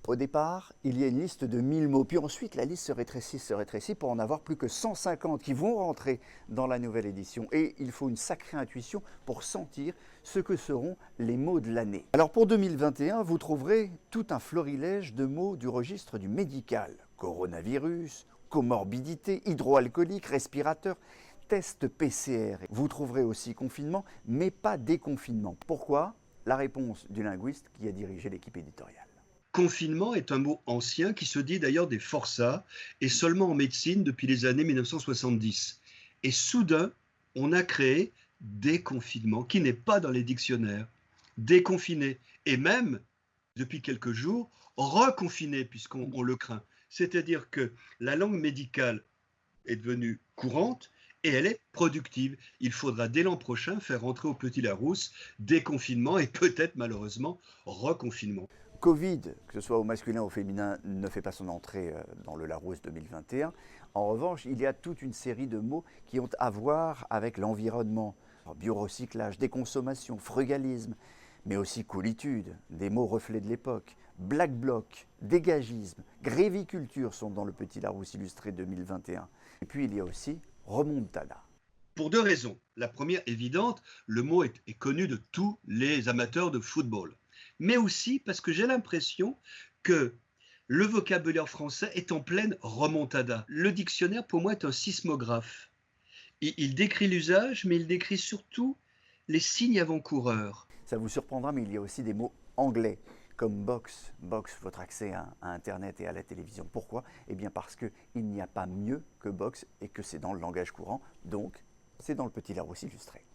Au départ, il y a une liste de 1000 mots, puis ensuite la liste se rétrécit pour en avoir plus que 150 qui vont rentrer dans la nouvelle édition. Et il faut une sacrée intuition pour sentir ce que seront les mots de l'année. Alors pour 2021, vous trouverez tout un florilège de mots du registre du médical. Coronavirus, comorbidité, hydroalcoolique, respirateur, test PCR. Vous trouverez aussi confinement, mais pas déconfinement. Pourquoi? La réponse du linguiste qui a dirigé l'équipe éditoriale. Confinement est un mot ancien qui se dit d'ailleurs des forçats et seulement en médecine depuis les années 1970. Et soudain, on a créé déconfinement qui n'est pas dans les dictionnaires. Déconfiné et même, depuis quelques jours, reconfiné puisqu'on le craint. C'est-à-dire que la langue médicale est devenue courante et elle est productive. Il faudra dès l'an prochain faire rentrer au Petit Larousse déconfinement et peut-être malheureusement reconfinement. Covid, que ce soit au masculin ou au féminin, ne fait pas son entrée dans le Larousse 2021. En revanche, il y a toute une série de mots qui ont à voir avec l'environnement. Biorecyclage, déconsommation, frugalisme, mais aussi coolitude, des mots reflets de l'époque. Black bloc, dégagisme, gréviculture sont dans le Petit Larousse illustré 2021. Et puis il y a aussi remontada. Pour deux raisons. La première évidente, le mot est connu de tous les amateurs de football. Mais aussi parce que j'ai l'impression que le vocabulaire français est en pleine remontada. Le dictionnaire, pour moi, est un sismographe. Il décrit l'usage, mais il décrit surtout les signes avant-coureurs. Ça vous surprendra, mais il y a aussi des mots anglais, comme box, votre accès à Internet et à la télévision. Pourquoi? Eh bien parce qu'il n'y a pas mieux que box et que c'est dans le langage courant, donc c'est dans le Petit Larousse illustré.